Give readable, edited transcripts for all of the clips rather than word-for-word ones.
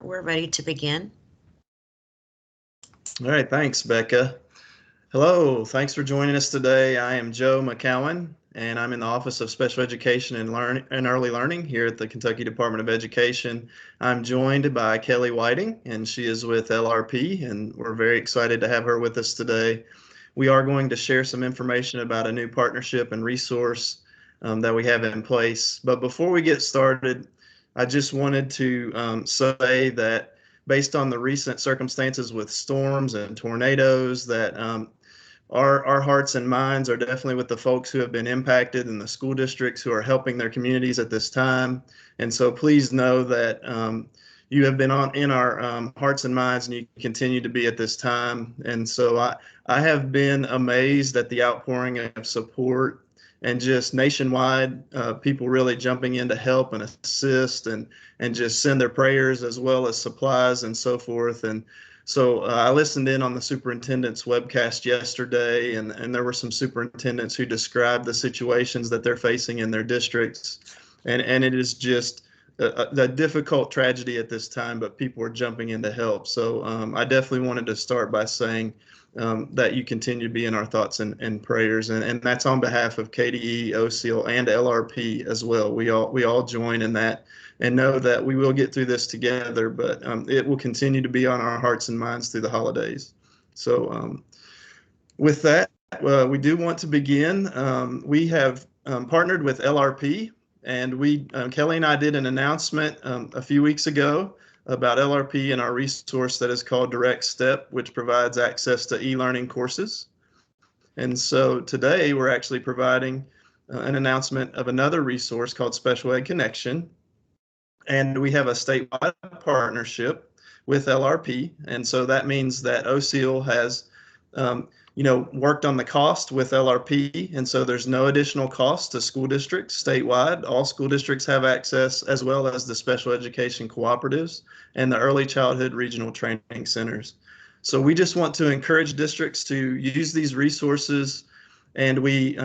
We're ready to begin. All right, thanks, Becca. Hello, thanks for joining us today. I am Joe McCowan, and I'm in the Office of Special Education and Early Learning here at the Kentucky Department of Education. I'm joined by Kelly Whiting, and she is with LRP, and we're very excited to have her with us today. We are going to share some information about a new partnership and resource that we have in place. But before we get started, I just wanted to say that based on the recent circumstances with storms and tornadoes, that our hearts and minds are definitely with the folks who have been impacted and the school districts who are helping their communities at this time. And so please know that you have been in our hearts and minds, and you continue to be at this time. And so I have been amazed at the outpouring of support and just nationwide, people really jumping in to help and assist and just send their prayers as well as supplies and so forth. And so I listened in on the superintendent's webcast yesterday, and there were some superintendents who described the situations that they're facing in their districts. And it is just a difficult tragedy at this time, but people are jumping in to help. So I definitely wanted to start by saying that you continue to be in our thoughts and prayers. And that's on behalf of KDE, OCL, and LRP as well. We all join in that and know that we will get through this together, but it will continue to be on our hearts and minds through the holidays. So with that, we do want to begin. We have partnered with LRP, and Kelly and I did an announcement a few weeks ago about LRP and our resource that is called Direct Step, which provides access to e-learning courses. And so today we're actually providing an announcement of another resource called Special Ed Connection. And we have a statewide partnership with LRP. And so that means that OCL has worked on the cost with LRP, and so there's no additional cost to school districts statewide. All school districts have access, as well as the special education cooperatives and the early childhood regional training centers. So we just want to encourage districts to use these resources, and we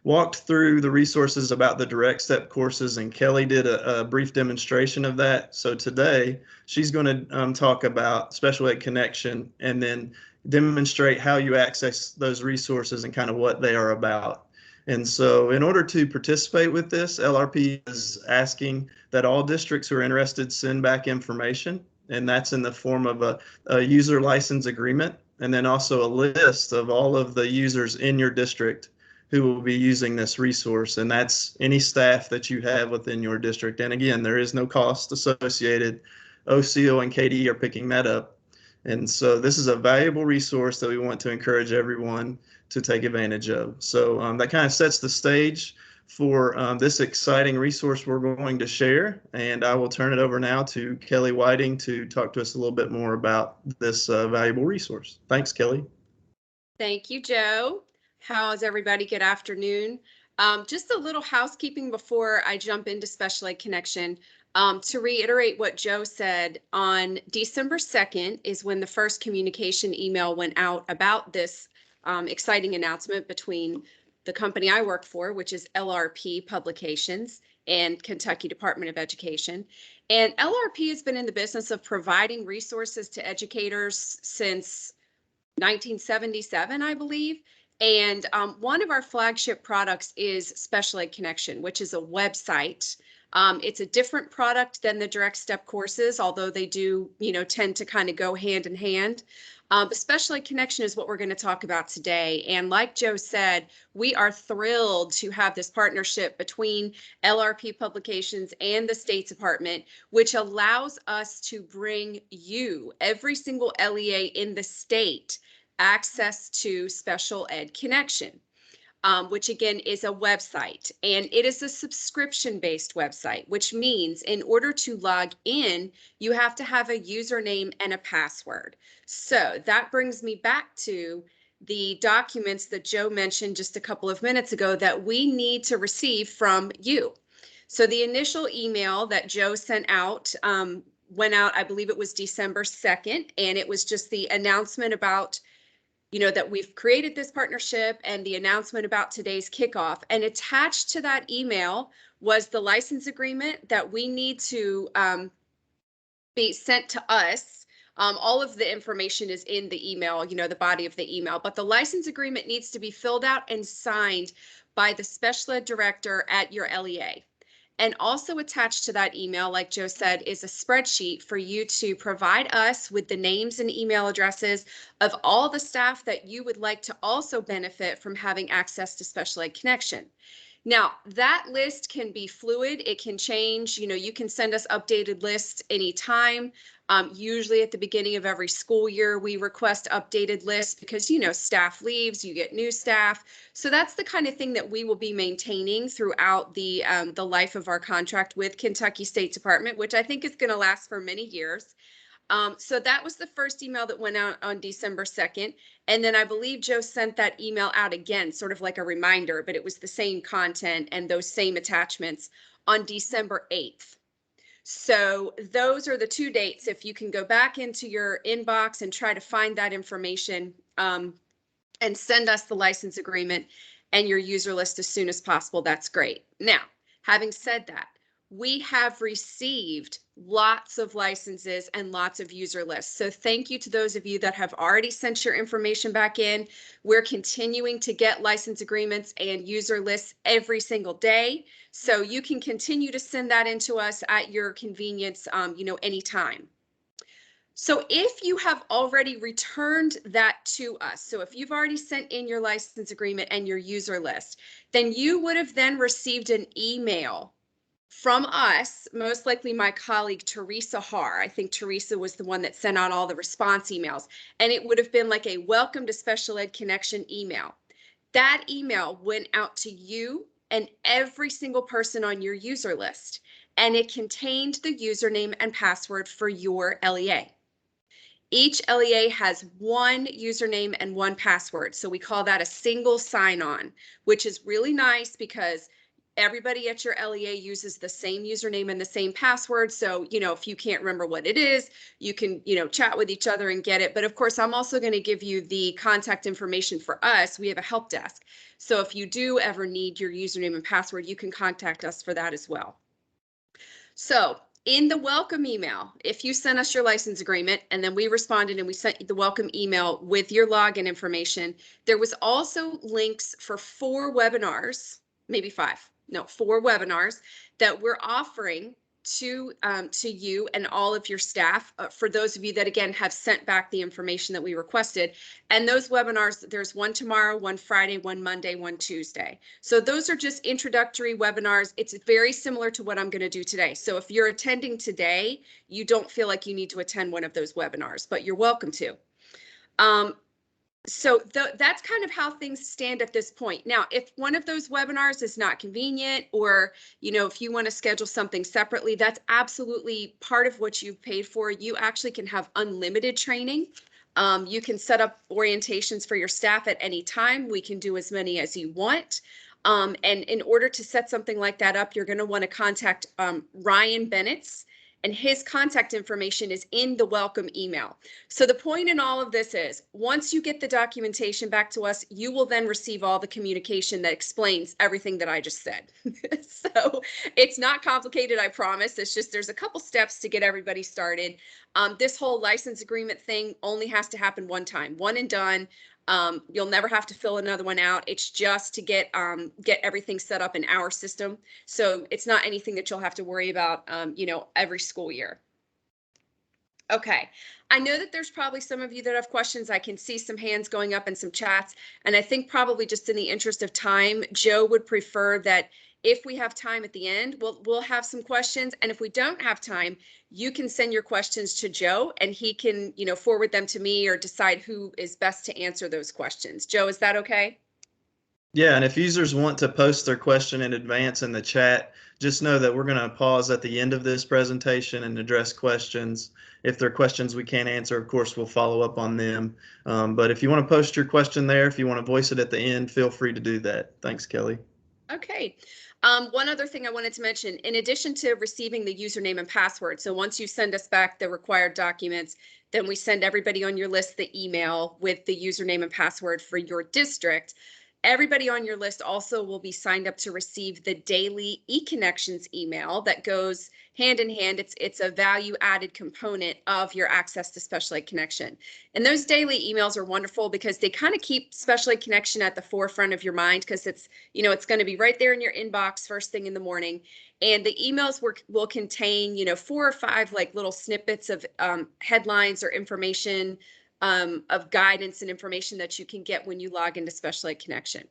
walked through the resources about the Direct Step courses, and Kelly did a brief demonstration of that. So today she's going to talk about Special Ed Connection and then demonstrate how you access those resources and kind of what they are about. And so in order to participate with this, LRP is asking that all districts who are interested send back information, and that's in the form of a user license agreement, and then also a list of all of the users in your district who will be using this resource, and that's any staff that you have within your district. And again, there is no cost associated. OCO and KDE are picking that up. And so this is a valuable resource that we want to encourage everyone to take advantage of. So that kind of sets the stage for this exciting resource we're going to share. And I will turn it over now to Kelly Whiting to talk to us a little bit more about this valuable resource. Thanks, Kelly. Thank you, Joe. How's everybody? Good afternoon. Just a little housekeeping before I jump into Special Ed Connection. To reiterate what Joe said, on December 2nd is when the first communication email went out about this exciting announcement between the company I work for, which is LRP Publications, and Kentucky Department of Education. And LRP has been in the business of providing resources to educators since 1977, I believe. And one of our flagship products is Special Ed Connection, which is a website. It's a different product than the Direct Step courses, although they do, tend to kind of go hand in hand. The Special Ed Connection is what we're going to talk about today. And like Joe said, we are thrilled to have this partnership between LRP Publications and the State Department, which allows us to bring you, every single LEA in the state, access to Special Ed Connection. Which again is a website, and it is a subscription-based website, which means in order to log in, you have to have a username and a password. So that brings me back to the documents that Joe mentioned just a couple of minutes ago that we need to receive from you. So the initial email that Joe sent out went out, I believe it was December 2nd, and it was just the announcement about that we've created this partnership and the announcement about today's kickoff. And attached to that email was the license agreement that we need to be sent to us. All of the information is in the email, the body of the email, but the license agreement needs to be filled out and signed by the special ed director at your LEA. And also attached to that email, like Joe said, is a spreadsheet for you to provide us with the names and email addresses of all the staff that you would like to also benefit from having access to Special Ed Connection. Now, that list can be fluid. It can change. You can send us updated lists anytime. Usually at the beginning of every school year, we request updated lists because, staff leaves, you get new staff. So that's the kind of thing that we will be maintaining throughout the life of our contract with Kentucky State Department, which I think is going to last for many years. So that was the first email that went out on December 2nd. And then I believe Joe sent that email out again, sort of like a reminder, but it was the same content and those same attachments on December 8th. So those are the two dates. If you can go back into your inbox and try to find that information and send us the license agreement and your user list as soon as possible, that's great. Now, having said that, we have received lots of licenses and lots of user lists. So thank you to those of you that have already sent your information back in. We're continuing to get license agreements and user lists every single day. So you can continue to send that into us at your convenience, anytime. So if you have already returned that to us, so if you've already sent in your license agreement and your user list, then you would have then received an email from us, most likely my colleague Teresa Haar. I think Teresa was the one that sent out all the response emails, and it would have been like a welcome to Special Ed Connection email. That email went out to you and every single person on your user list, and it contained the username and password for your LEA. Each LEA has one username and one password. So we call that a single sign-on, which is really nice because everybody at your LEA uses the same username and the same password. So, if you can't remember what it is, you can, chat with each other and get it. But of course, I'm also going to give you the contact information for us. We have a help desk. So if you do ever need your username and password, you can contact us for that as well. So in the welcome email, if you sent us your license agreement and then we responded and we sent you the welcome email with your login information, there was also links for 4 webinars, maybe 5, no, 4 webinars that we're offering to you and all of your staff, for those of you that again have sent back the information that we requested. And those webinars, there's one tomorrow, one Friday, one Monday, one Tuesday. So those are just introductory webinars. It's very similar to what I'm going to do today. So if you're attending today, you don't feel like you need to attend one of those webinars, but you're welcome to. So that's kind of how things stand at this point. Now, if one of those webinars is not convenient, or, if you want to schedule something separately, that's absolutely part of what you've paid for. You actually can have unlimited training. You can set up orientations for your staff at any time. We can do as many as you want. And in order to set something like that up, you're going to want to contact Ryan Bennett's. And his contact information is in the welcome email. So the point in all of this is, once you get the documentation back to us, you will then receive all the communication that explains everything that I just said. So it's not complicated, I promise. It's just there's a couple steps to get everybody started. This whole license agreement thing only has to happen one time, one and done. You'll never have to fill another one out. It's just to get everything set up in our system. So it's not anything that you'll have to worry about, every school year. Okay. I know that there's probably some of you that have questions. I can see some hands going up and some chats. And I think probably just in the interest of time, Joe would prefer that if we have time at the end, we'll have some questions. And if we don't have time, you can send your questions to Joe and he can, forward them to me or decide who is best to answer those questions. Joe, is that okay? Yeah, and if users want to post their question in advance in the chat, just know that we're going to pause at the end of this presentation and address questions. If there are questions we can't answer, of course, we'll follow up on them. But if you want to post your question there, if you want to voice it at the end, feel free to do that. Thanks, Kelly. Okay. One other thing I wanted to mention, in addition to receiving the username and password, so once you send us back the required documents, then we send everybody on your list the email with the username and password for your district. Everybody on your list also will be signed up to receive the daily eConnections email that goes hand in hand. It's a value added component of your access to special ed connection. And those daily emails are wonderful because they kind of keep special ed connection at the forefront of your mind, because it's, it's going to be right there in your inbox first thing in the morning. And the emails will contain, 4 or 5 like little snippets of headlines or information, of guidance and information that you can get when you log into Special Ed Connection.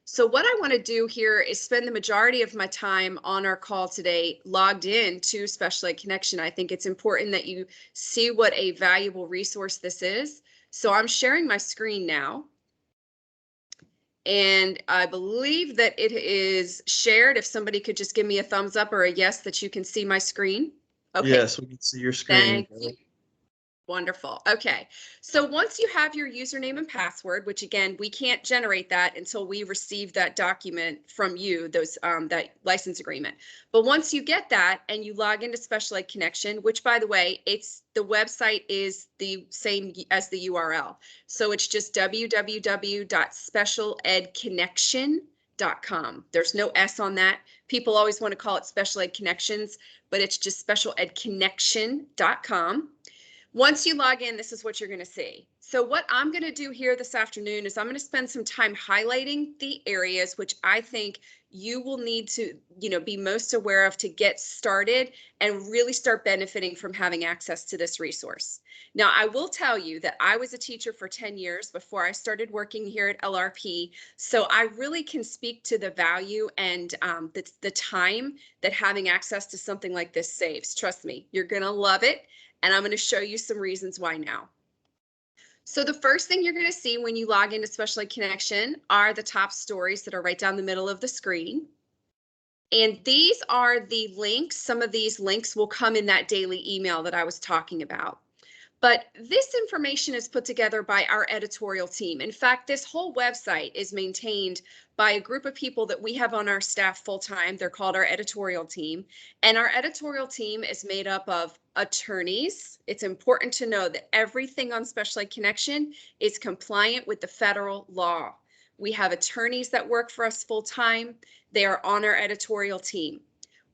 So what I want to do here is spend the majority of my time on our call today logged in to Special Ed Connection. I think it's important that you see what a valuable resource this is. So I'm sharing my screen now. And I believe that it is shared. If somebody could just give me a thumbs up or a yes that you can see my screen. Okay. Yes, we can see your screen. Thank you. Wonderful. Okay. So once you have your username and password, which again, we can't generate that until we receive that document from you, that license agreement. But once you get that and you log into Special Ed Connection, which by the way, the website is the same as the URL. So it's just www.specialedconnection.com. There's no S on that. People always want to call it Special Ed Connections, but it's just specialedconnection.com. Once you log in, this is what you're going to see. So what I'm going to do here this afternoon is I'm going to spend some time highlighting the areas which I think you will need to, be most aware of to get started and really start benefiting from having access to this resource. Now, I will tell you that I was a teacher for 10 years before I started working here at LRP. So I really can speak to the value and the time that having access to something like this saves. Trust me, you're going to love it. And I'm going to show you some reasons why now. So the first thing you're going to see when you log into Special Ed Connection are the top stories that are right down the middle of the screen. And these are the links. Some of these links will come in that daily email that I was talking about. But this information is put together by our editorial team. In fact, this whole website is maintained by a group of people that we have on our staff full-time. They're called our editorial team. And our editorial team is made up of attorneys. It's important to know that everything on Special Ed Connection is compliant with the federal law. We have attorneys that work for us full-time. They are on our editorial team.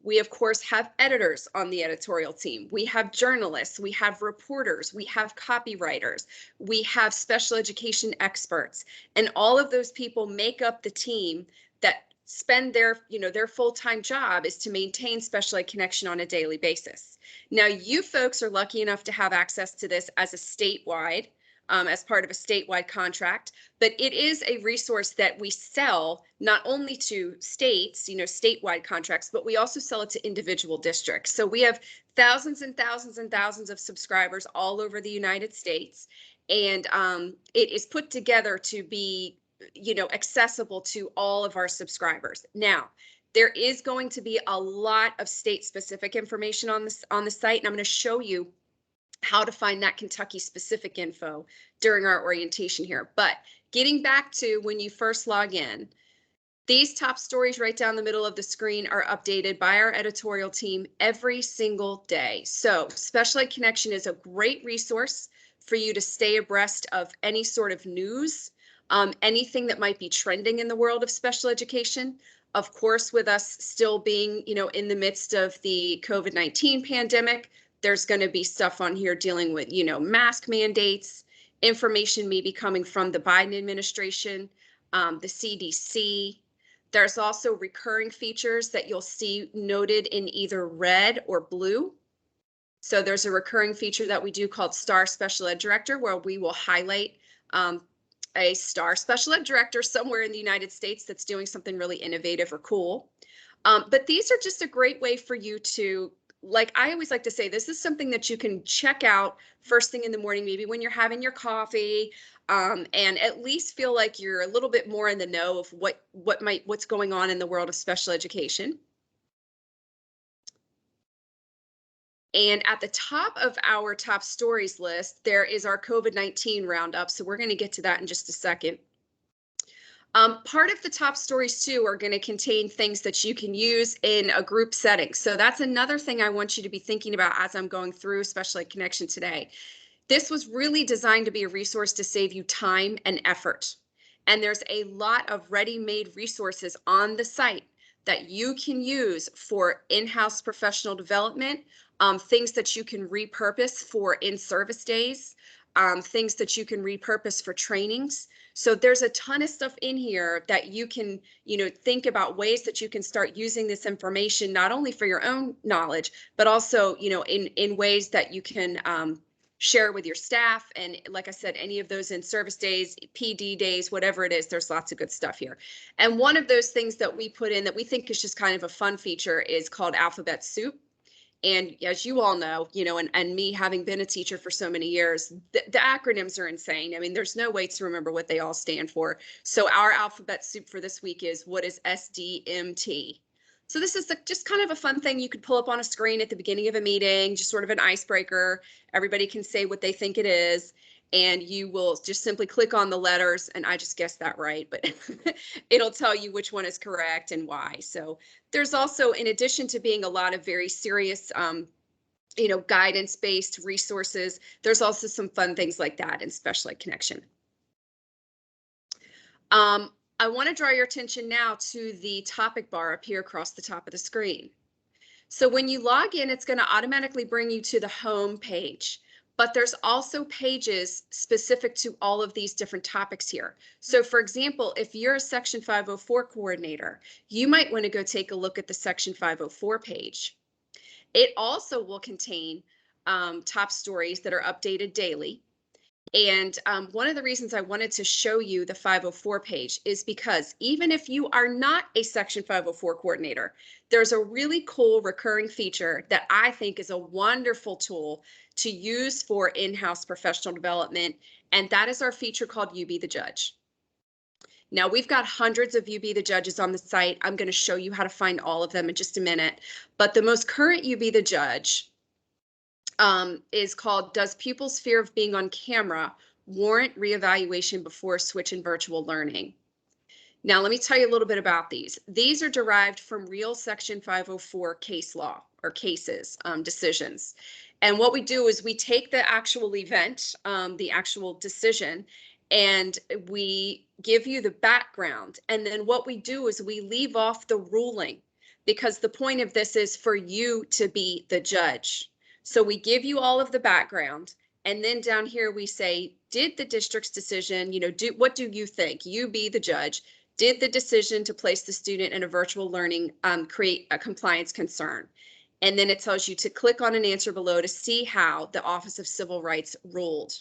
We, of course, have editors on the editorial team. We have journalists, we have reporters, we have copywriters, we have special education experts, and all of those people make up the team that spend their full-time job is to maintain Special Ed Connection on a daily basis. Now, you folks are lucky enough to have access to this as a statewide, as part of a statewide contract, but it is a resource that we sell not only to states, statewide contracts, but we also sell it to individual districts. So we have thousands and thousands and thousands of subscribers all over the United States, and it is put together to be, accessible to all of our subscribers. Now, there is going to be a lot of state-specific information on the site, and I'm going to show you how to find that Kentucky specific info during our orientation here. But getting back to when you first log in, these top stories right down the middle of the screen are updated by our editorial team every single day. So Special Ed Connection is a great resource for you to stay abreast of any sort of news, anything that might be trending in the world of special education. Of course, with us still being, in the midst of the COVID-19 pandemic, there's going to be stuff on here dealing with, mask mandates, information maybe coming from the Biden administration, the CDC. There's also recurring features that you'll see noted in either red or blue. So there's a recurring feature that we do called Star Special Ed Director, where we will highlight a star special ed director somewhere in the United States that's doing something really innovative or cool. But these are just a great way for you to, like I always like to say, this is something that you can check out first thing in the morning, maybe when you're having your coffee, and at least feel like you're a little bit more in the know of what's going on in the world of special education. And at the top of our top stories list, there is our COVID-19 roundup. So we're going to get to that in just a second. Part of the top stories too are going to contain things that you can use in a group setting. So that's another thing I want you to be thinking about as I'm going through Special Ed Connection today. This was really designed to be a resource to save you time and effort. And there's a lot of ready-made resources on the site that you can use for in-house professional development, things that you can repurpose for in-service days, things that you can repurpose for trainings. So there's a ton of stuff in here that you can, think about ways that you can start using this information, not only for your own knowledge, but also, in ways that you can share with your staff. And like I said, any of those in service days, PD days, whatever it is, there's lots of good stuff here. And one of those things that we put in that we think is just kind of a fun feature is called Alphabet Soup. And as you all know, and me having been a teacher for so many years, the acronyms are insane. I mean, there's no way to remember what they all stand for. So our alphabet soup for this week is, what is SDMT? So this is just kind of a fun thing you could pull up on a screen at the beginning of a meeting, just sort of an icebreaker. Everybody can say what they think it is, and you will just simply click on the letters, and I just guessed that right, but it'll tell you which one is correct and why. So there's also, in addition to being a lot of very serious, guidance-based resources, there's also some fun things like that in Special Ed Connection. I want to draw your attention now to the topic bar up here across the top of the screen. So when you log in, it's going to automatically bring you to the home page. But there's also pages specific to all of these different topics here. So for example, if you're a Section 504 coordinator, you might want to go take a look at the Section 504 page. It also will contain top stories that are updated daily. And one of the reasons I wanted to show you the 504 page is because even if you are not a Section 504 coordinator, there's a really cool recurring feature that I think is a wonderful tool to use for in-house professional development, and that is our feature called You Be the Judge. Now, we've got hundreds of You Be the Judges on the site. I'm going to show you how to find all of them in just a minute, but the most current You Be the Judge is called, Does Pupils' Fear of Being on Camera Warrant Reevaluation Before Switching Virtual Learning? Now, let me tell you a little bit about these. These are derived from real Section 504 case law or cases, decisions. And what we do is we take the actual event, the actual decision, and we give you the background. And then what we do is we leave off the ruling, because the point of this is for you to be the judge. So we give you all of the background, and then down here we say, did the district's decision, what do you think? You be the judge. Did the decision to place the student in a virtual learning create a compliance concern? And then it tells you to click on an answer below to see how the Office of Civil Rights ruled.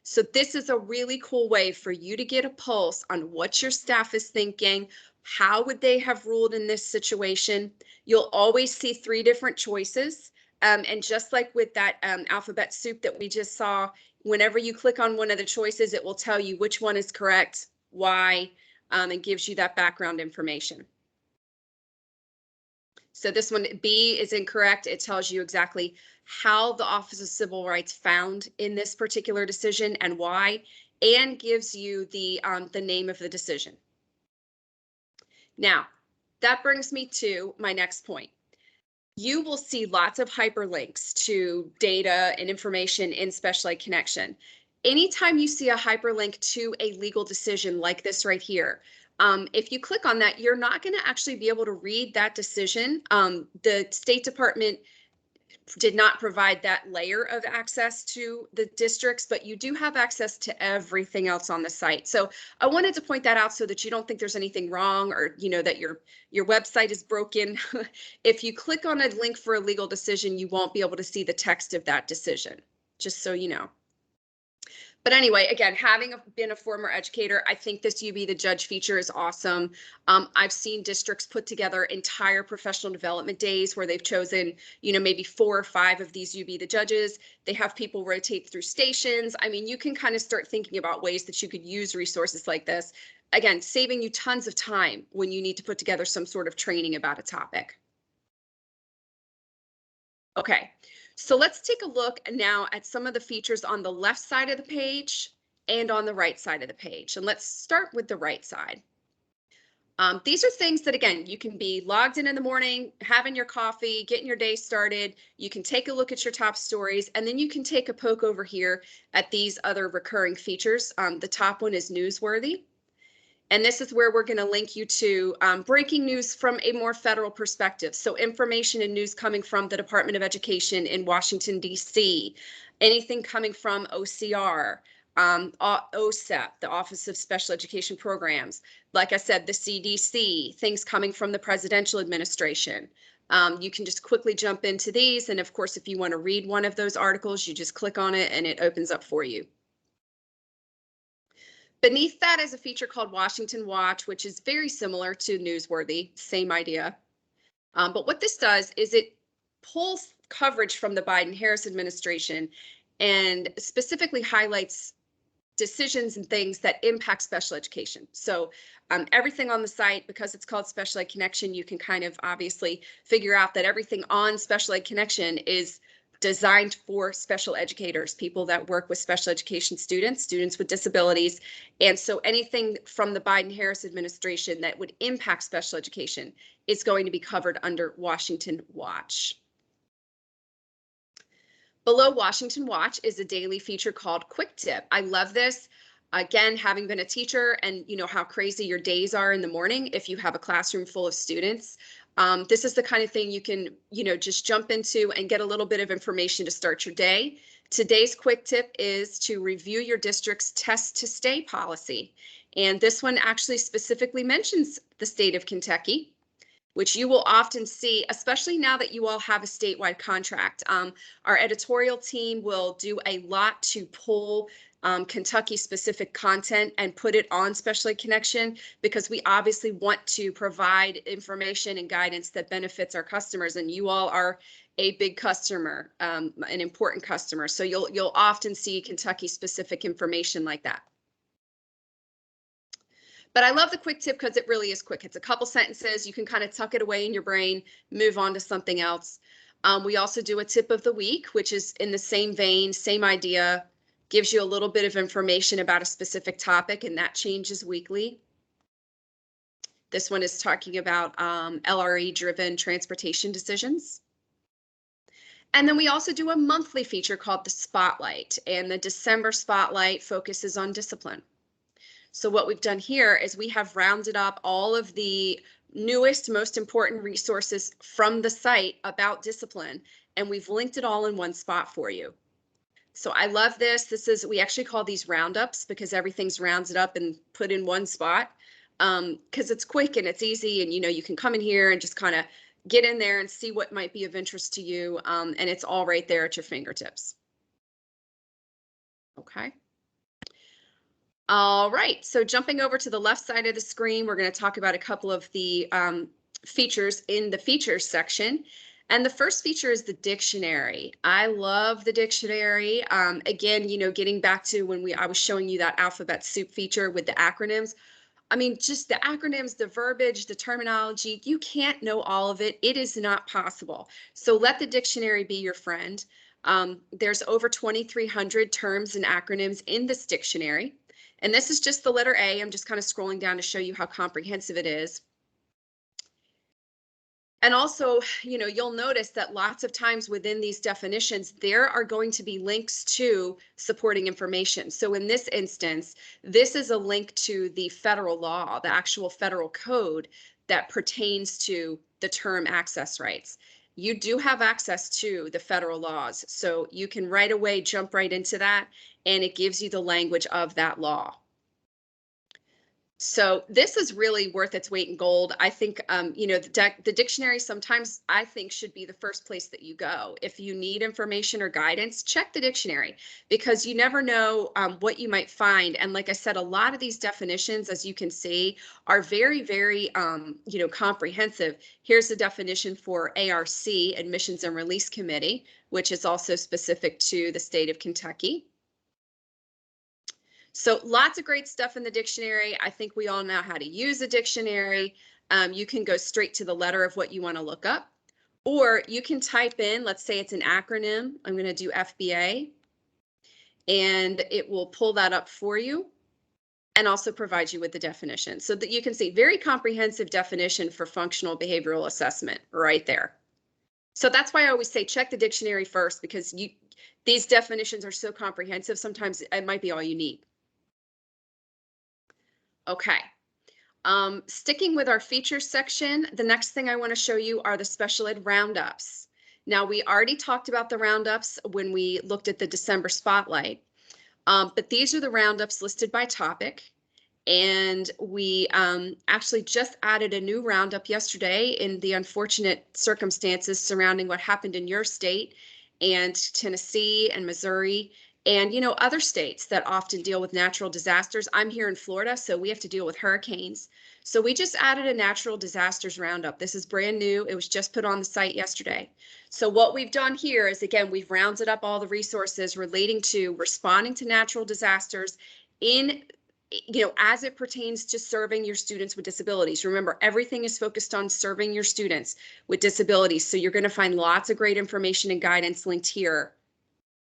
So this is a really cool way for you to get a pulse on what your staff is thinking. How would they have ruled in this situation? You'll always see 3 different choices. And just like with that alphabet soup that we just saw, whenever you click on one of the choices, it will tell you which one is correct, why, and gives you that background information. So this one, B, is incorrect. It tells you exactly how the Office of Civil Rights found in this particular decision and why, and gives you the name of the decision. Now, that brings me to my next point. You will see lots of hyperlinks to data and information in Special Ed Connection. Anytime you see a hyperlink to a legal decision like this right here, if you click on that, you're not going to actually be able to read that decision. The State Department did not provide that layer of access to the districts, but you do have access to everything else on the site. So I wanted to point that out so that you don't think there's anything wrong, or that your website is broken. If you click on a link for a legal decision, you won't be able to see the text of that decision, just so you know. But anyway, again, having been a former educator, I think this You Be the Judge feature is awesome. I've seen districts put together entire professional development days where they've chosen, maybe 4 or 5 of these You Be the Judges. They have people rotate through stations. I mean, you can kind of start thinking about ways that you could use resources like this. Again, saving you tons of time when you need to put together some sort of training about a topic. Okay. So let's take a look now at some of the features on the left side of the page and on the right side of the page. And let's start with the right side. These are things that, again, you can be logged in the morning, having your coffee, getting your day started. You can take a look at your top stories, and then you can take a poke over here at these other recurring features. The top one is newsworthy. And this is where we're going to link you to breaking news from a more federal perspective. So information and news coming from the Department of Education in Washington, D.C., anything coming from OCR, OSEP, the Office of Special Education Programs. Like I said, the CDC, things coming from the presidential administration. You can just quickly jump into these. And of course, if you want to read one of those articles, you just click on it and it opens up for you. Beneath that is a feature called Washington Watch, which is very similar to Newsworthy, same idea. But what this does is it pulls coverage from the Biden-Harris administration and specifically highlights decisions and things that impact special education. So everything on the site, because it's called Special Ed Connection, you can kind of obviously figure out that everything on Special Ed Connection is designed for special educators, people that work with special education students, students with disabilities. And so anything from the Biden-Harris administration that would impact special education is going to be covered under Washington Watch. Below Washington Watch is a daily feature called Quick Tip. I love this. Again, having been a teacher and you know how crazy your days are in the morning if you have a classroom full of students. This is the kind of thing you can, just jump into and get a little bit of information to start your day. Today's quick tip is to review your district's test to stay policy. And this one actually specifically mentions the state of Kentucky, which you will often see, especially now that you all have a statewide contract. Our editorial team will do a lot to pull Kentucky-specific content and put it on Special Ed Connection, because we obviously want to provide information and guidance that benefits our customers, and you all are a big customer, an important customer. So you'll often see Kentucky-specific information like that. But I love the quick tip because it really is quick. It's a couple sentences. You can kind of tuck it away in your brain, move on to something else. We also do a tip of the week, which is in the same vein, same idea, gives you a little bit of information about a specific topic, and that changes weekly. This one is talking about LRE-driven transportation decisions. And then we also do a monthly feature called the Spotlight, and the December Spotlight focuses on discipline. So what we've done here is we have rounded up all of the newest, most important resources from the site about discipline, and we've linked it all in one spot for you. So I love this. We actually call these roundups because everything's rounded up and put in one spot, because it's quick and it's easy, and you can come in here and just kind of get in there and see what might be of interest to you, and it's all right there at your fingertips. Okay. All right, so jumping over to the left side of the screen, we're going to talk about a couple of the features in the features section. And the first feature is the dictionary. I love the dictionary. Again, getting back to when I was showing you that alphabet soup feature with the acronyms. I mean, just the acronyms, the verbiage, the terminology, you can't know all of it. It is not possible. So let the dictionary be your friend. There's over 2,300 terms and acronyms in this dictionary. And this is just the letter A. I'm just kind of scrolling down to show you how comprehensive it is. And also, you'll notice that lots of times within these definitions, there are going to be links to supporting information. So in this instance, this is a link to the federal law, the actual federal code that pertains to the term access rights. You do have access to the federal laws, so you can right away jump right into that, and it gives you the language of that law. So this is really worth its weight in gold. I think, the dictionary sometimes I think should be the first place that you go. If you need information or guidance, check the dictionary, because you never know what you might find. And like I said, a lot of these definitions, as you can see, are very, very, comprehensive. Here's the definition for ARC, Admissions and Release Committee, which is also specific to the state of Kentucky. So lots of great stuff in the dictionary. I think we all know how to use a dictionary. You can go straight to the letter of what you want to look up, or you can type in, let's say it's an acronym. I'm going to do FBA, and it will pull that up for you and also provide you with the definition, so that you can see very comprehensive definition for functional behavioral assessment right there. So that's why I always say check the dictionary first, because these definitions are so comprehensive. Sometimes it might be all you need. Okay, Sticking with our features section, the next thing I want to show you are the special ed roundups. Now, we already talked about the roundups when we looked at the December spotlight, but these are the roundups listed by topic. And we actually just added a new roundup yesterday in the unfortunate circumstances surrounding what happened in your state and Tennessee and Missouri and, you know, other states that often deal with natural disasters. I'm here in Florida, so we have to deal with hurricanes. So we just added a natural disasters roundup. This is brand new. It was just put on the site yesterday. So what we've done here is, again, we've rounded up all the resources relating to responding to natural disasters in, you know, as it pertains to serving your students with disabilities. Remember, everything is focused on serving your students with disabilities. So you're going to find lots of great information and guidance linked here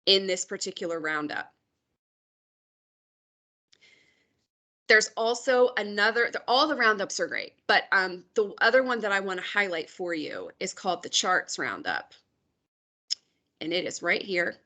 in this particular roundup. There's also another, all the roundups are great, but the other one that I want to highlight for you is called the charts roundup. And it is right here.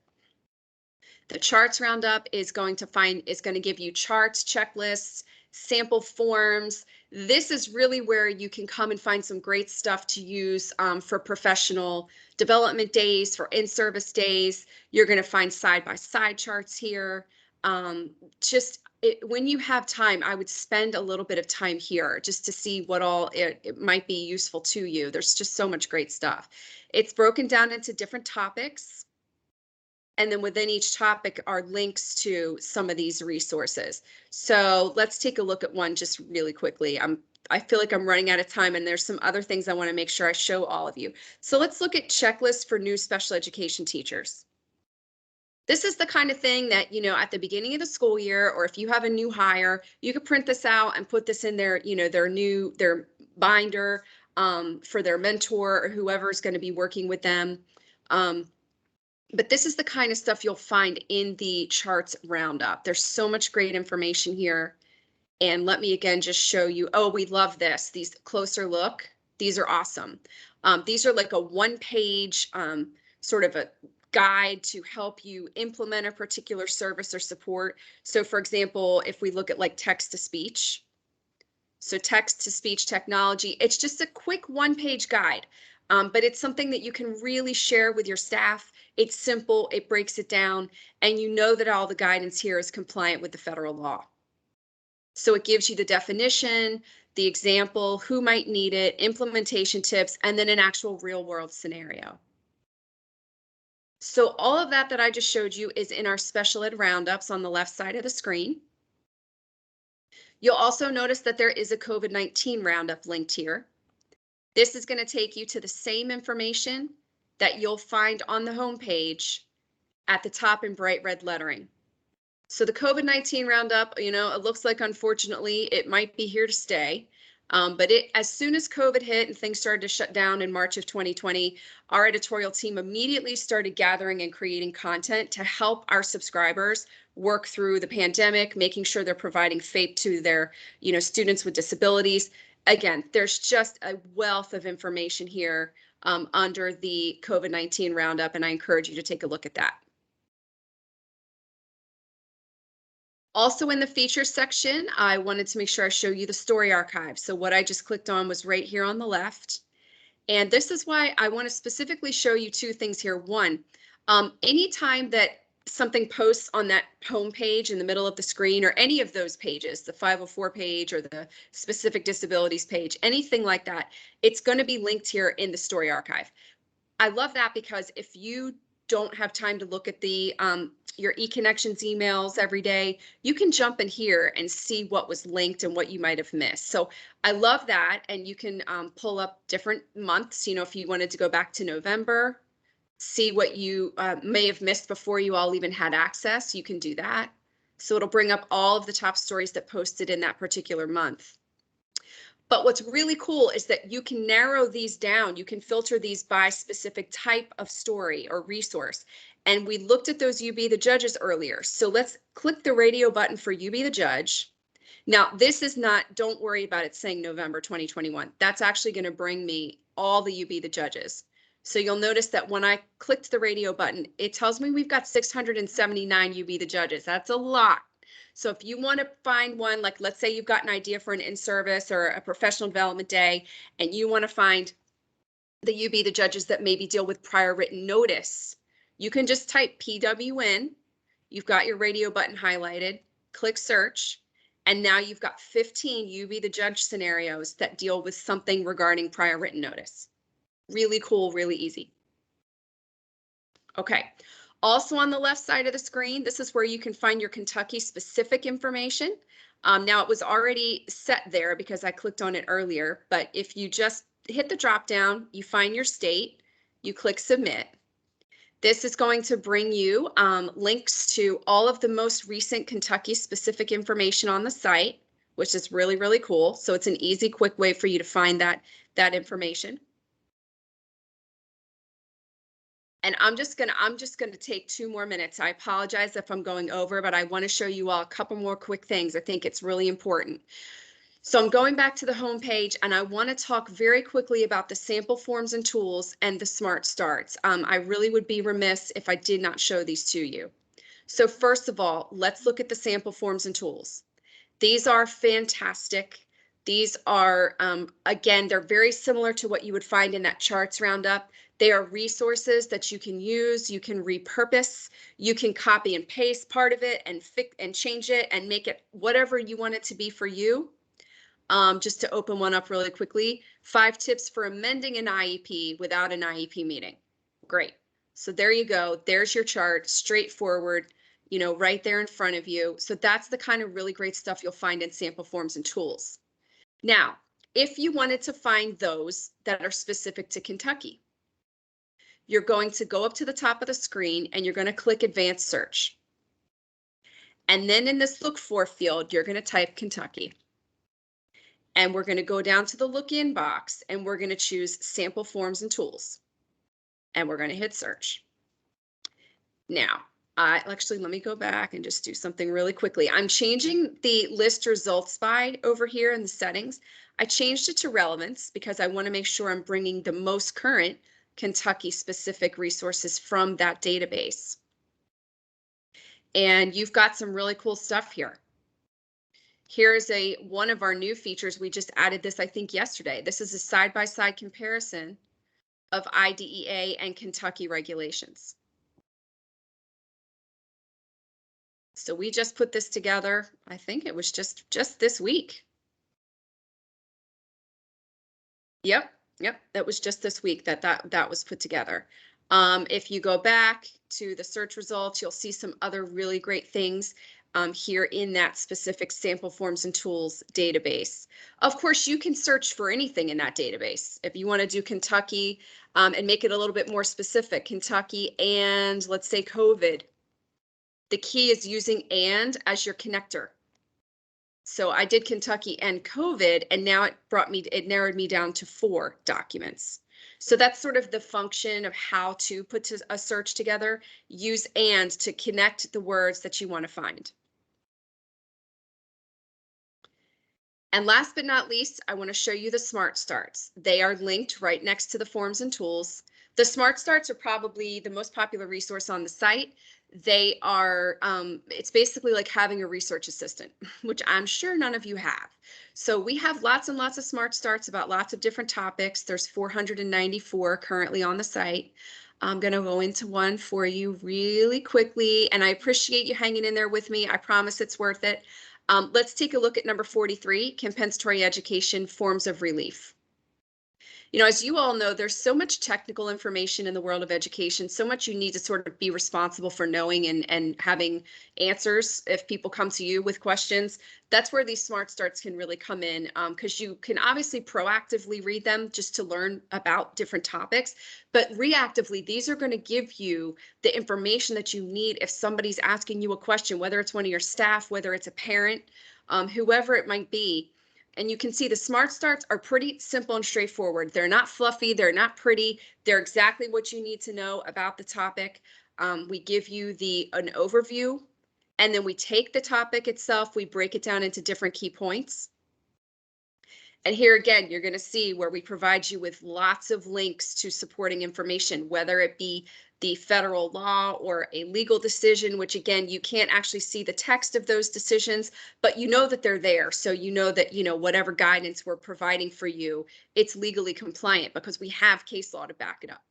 The charts roundup is going to give you charts, checklists, sample forms. This is really where you can come and find some great stuff to use for professional development days, for in-service days. You're going to find side-by-side charts here. When you have time, I would spend a little bit of time here just to see what all it might be useful to you. There's just so much great stuff. It's broken down into different topics. And then within each topic are links to some of these resources. So let's take a look at one just really quickly. I feel like I'm running out of time and there's some other things I want to make sure I show all of you. So let's look at checklists for new special education teachers. This is the kind of thing that, you know, at the beginning of the school year, or if you have a new hire, you could print this out and put this in their, you know, their binder for their mentor or whoever is going to be working with them. But this is the kind of stuff you'll find in the charts roundup. There's so much great information here. And let me again just show you. Oh, we love this. These closer look. These are awesome. These are like a one-page sort of a guide to help you implement a particular service or support. So for example, if we look at like text-to-speech, so text-to-speech technology, it's just a quick one-page guide. But it's something that you can really share with your staff. It's simple, it breaks it down, and you know that all the guidance here is compliant with the federal law. So it gives you the definition, the example, who might need it, implementation tips, and then an actual real world scenario. So all of that I just showed you is in our special ed roundups on the left side of the screen. You'll also notice that there is a COVID-19 roundup linked here. This is going to take you to the same information that you'll find on the homepage at the top in bright red lettering. So the COVID-19 roundup, you know, it looks like unfortunately it might be here to stay. But as soon as COVID hit and things started to shut down in March of 2020, our editorial team immediately started gathering and creating content to help our subscribers work through the pandemic, making sure they're providing FAPE to their, you know, students with disabilities. Again, there's just a wealth of information here under the COVID-19 roundup, and I encourage you to take a look at that. Also in the features section, I wanted to make sure I show you the story archive. So what I just clicked on was right here on the left. And this is why I want to specifically show you two things here. One, anytime that something posts on that home page in the middle of the screen, or any of those pages, the 504 page or the specific disabilities page, anything like that, it's going to be linked here in the story archive. I love that because if you don't have time to look at the your eConnections emails every day, you can jump in here and see what was linked and what you might have missed. So I love that. And you can pull up different months, you know, if you wanted to go back to November, see what you may have missed before you all even had access, you can do that. So it'll bring up all of the top stories that posted in that particular month. But what's really cool is that you can narrow these down. You can filter these by specific type of story or resource. And we looked at those You Be the Judges earlier. So let's click the radio button for You Be the Judge. Now, this is not, don't worry about it saying November 2021. That's actually going to bring me all the You Be the Judges. So you'll notice that when I clicked the radio button, it tells me we've got 679 You Be the Judges. That's a lot. So if you want to find one, like let's say you've got an idea for an in-service or a professional development day, and you want to find the UB, the judges that maybe deal with prior written notice, you can just type PWN. You've got your radio button highlighted, click search, and now you've got 15 UB the judge scenarios that deal with something regarding prior written notice. Really cool, really easy. Okay. Also on the left side of the screen, this is where you can find your Kentucky specific information. Now it was already set there because I clicked on it earlier, but if you just hit the drop down, you find your state, you click submit. This is going to bring you links to all of the most recent Kentucky specific information on the site, which is really, really cool. So it's an easy, quick way for you to find that information. And I'm just gonna take 2 more minutes. I apologize if I'm going over, but I want to show you all a couple more quick things. I think it's really important. So I'm going back to the home page, and I want to talk very quickly about the sample forms and tools and the smart starts. I really would be remiss if I did not show these to you. So first of all, let's look at the sample forms and tools. These are fantastic. These are, again, they're very similar to what you would find in that charts roundup. They are resources that you can use, you can repurpose, you can copy and paste part of it and change it and make it whatever you want it to be for you. Just to open one up really quickly, 5 tips for amending an IEP without an IEP meeting. Great. So there you go. There's your chart, straightforward, you know, right there in front of you. So that's the kind of really great stuff you'll find in sample forms and tools. Now, if you wanted to find those that are specific to Kentucky, you're going to go up to the top of the screen and you're going to click advanced search. And then in this look for field, you're going to type Kentucky. And we're going to go down to the look in box and we're going to choose sample forms and tools. And we're going to hit search. Now, actually, let me go back and just do something really quickly. I'm changing the list results by over here in the settings. I changed it to relevance because I want to make sure I'm bringing the most current Kentucky specific resources from that database. And you've got some really cool stuff here. Here's one of our new features. We just added this, I think, yesterday. This is a side-by-side comparison of IDEA and Kentucky regulations. So we just put this together. I think it was just this week. Yep, that was just this week that was put together. If you go back to the search results, you'll see some other really great things here in that specific sample forms and tools database. Of course, you can search for anything in that database. If you want to do Kentucky and make it a little bit more specific, Kentucky and let's say COVID. The key is using and as your connector. So I did Kentucky and COVID, and now it narrowed me down to 4 documents. So that's sort of the function of how to put a search together. Use and to connect the words that you want to find. And last but not least, I want to show you the Smart Starts. They are linked right next to the forms and tools. The Smart Starts are probably the most popular resource on the site. They are, it's basically like having a research assistant, which I'm sure none of you have. So we have lots and lots of Smart Starts about lots of different topics. There's 494 currently on the site. I'm going to go into one for you really quickly, and I appreciate you hanging in there with me. I promise it's worth it. Let's take a look at number 43, compensatory education forms of relief. You know, as you all know, there's so much technical information in the world of education, so much you need to sort of be responsible for knowing and having answers if people come to you with questions. That's where these Smart Starts can really come in, because you can obviously proactively read them just to learn about different topics, but reactively, these are going to give you the information that you need if somebody's asking you a question, whether it's one of your staff, whether it's a parent, whoever it might be. And you can see the Smart Starts are pretty simple and straightforward. They're not fluffy, they're not pretty, they're exactly what you need to know about the topic. We give you an overview, and then we take the topic itself, we break it down into different key points. And here again, you're going to see where we provide you with lots of links to supporting information, whether it be the federal law or a legal decision, which again, you can't actually see the text of those decisions, but you know that they're there. So you know that, whatever guidance we're providing for you, it's legally compliant because we have case law to back it up.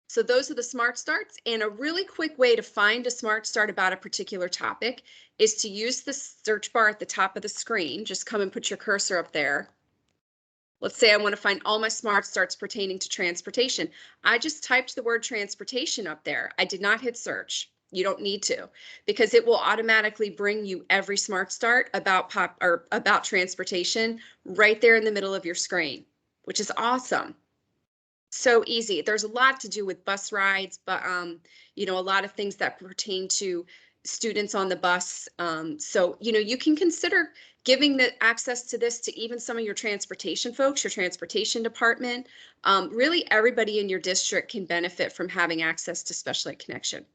So those are the Smart Starts. And a really quick way to find a Smart Start about a particular topic is to use the search bar at the top of the screen. Just come and put your cursor up there. Let's say I want to find all my Smart Starts pertaining to transportation. I just typed the word transportation up there. I did not hit search. You don't need to, because it will automatically bring you every Smart Start about about transportation right there in the middle of your screen, which is awesome. So easy. There's a lot to do with bus rides, but a lot of things that pertain to students on the bus. So you can consider giving the access to this to even some of your transportation folks, your transportation department. Really, everybody in your district can benefit from having access to Special Ed Connection.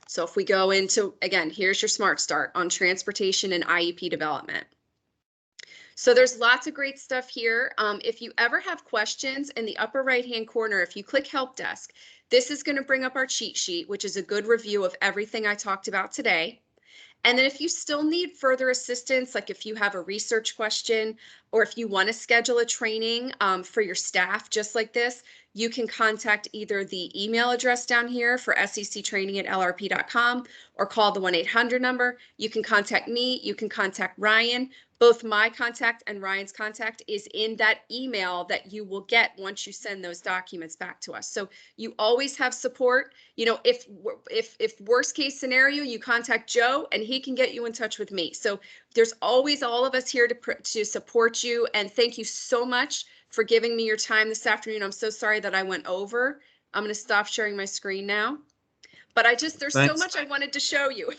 So if we go into, again, here's your Smart Start on transportation and IEP development. So there's lots of great stuff here. If you ever have questions, in the upper right-hand corner, if you click Help Desk, this is going to bring up our cheat sheet, which is a good review of everything I talked about today. And then if you still need further assistance, like if you have a research question, or if you want to schedule a training for your staff just like this, you can contact either the email address down here for sectraining@lrp.com or call the 1-800 number. You can contact me. You can contact Ryan. Both my contact and Ryan's contact is in that email that you will get once you send those documents back to us. So you always have support. If worst case scenario, you contact Joe and he can get you in touch with me. So there's always all of us here to support you. And thank you so much for giving me your time this afternoon. I'm so sorry that I went over. I'm going to stop sharing my screen now. But there's so Thanks. much I wanted to show you.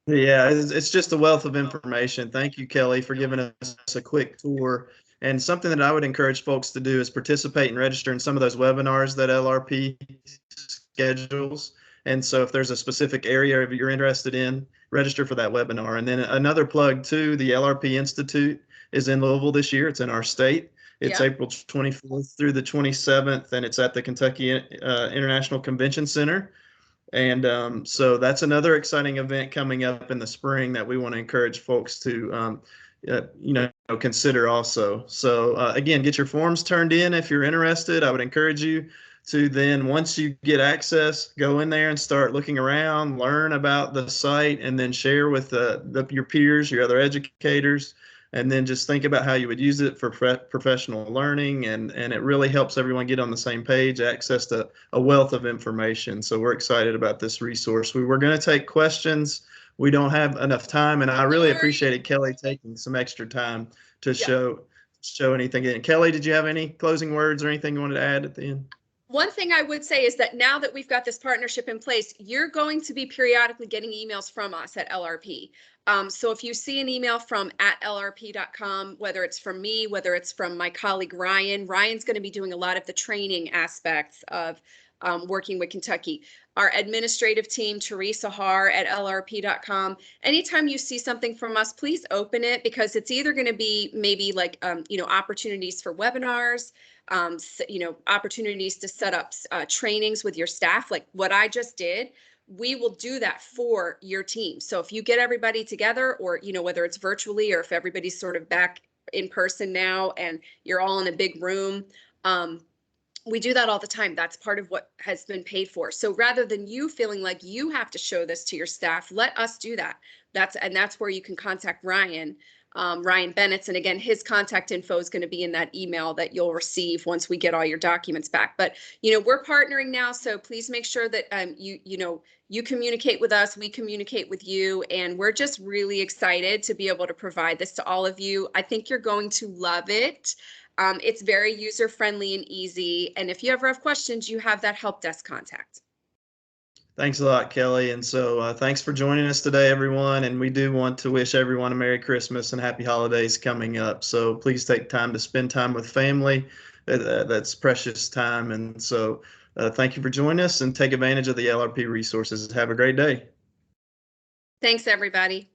Yeah, it's just a wealth of information. Thank you, Kelly, for giving us a quick tour. And something that I would encourage folks to do is participate and register in some of those webinars that LRP schedules. And so if there's a specific area you're interested in, register for that webinar. And then another plug too, the LRP Institute is in Louisville this year. It's in our state. It's April 24th through the 27th, and it's at the Kentucky International Convention Center. And so that's another exciting event coming up in the spring that we want to encourage folks to, consider also. So again, get your forms turned in if you're interested. I would encourage you to then, once you get access, go in there and start looking around, learn about the site, and then share with your peers, your other educators. And then just think about how you would use it for professional learning. And it really helps everyone get on the same page, access to a wealth of information. So we're excited about this resource. We were going to take questions. We don't have enough time. And I really appreciated Kelly taking some extra time to show anything. And Kelly, did you have any closing words or anything you wanted to add at the end? One thing I would say is that now that we've got this partnership in place, you're going to be periodically getting emails from us at LRP. So if you see an email from @lrp.com, whether it's from me, whether it's from my colleague Ryan's going to be doing a lot of the training aspects of working with Kentucky. Our administrative team, Teresa Har at LRP.com. Anytime you see something from us, please open it, because it's either going to be maybe like, opportunities for webinars, opportunities to set up trainings with your staff, like what I just did. We will do that for your team. So if you get everybody together, or, whether it's virtually or if everybody's sort of back in person now and you're all in a big room, we do that all the time. That's part of what has been paid for. So rather than you feeling like you have to show this to your staff, let us do that. That's where you can contact Ryan Bennett. And again, his contact info is going to be in that email that you'll receive once we get all your documents back. But, we're partnering now. So please make sure that, you communicate with us, we communicate with you, and we're just really excited to be able to provide this to all of you. I think you're going to love it. It's very user-friendly and easy. And if you ever have questions, you have that help desk contact. Thanks a lot, Kelly. And so thanks for joining us today, everyone. And we do want to wish everyone a Merry Christmas and Happy Holidays coming up. So please take time to spend time with family. That's precious time. And so thank you for joining us, and take advantage of the LRP resources. Have a great day. Thanks, everybody.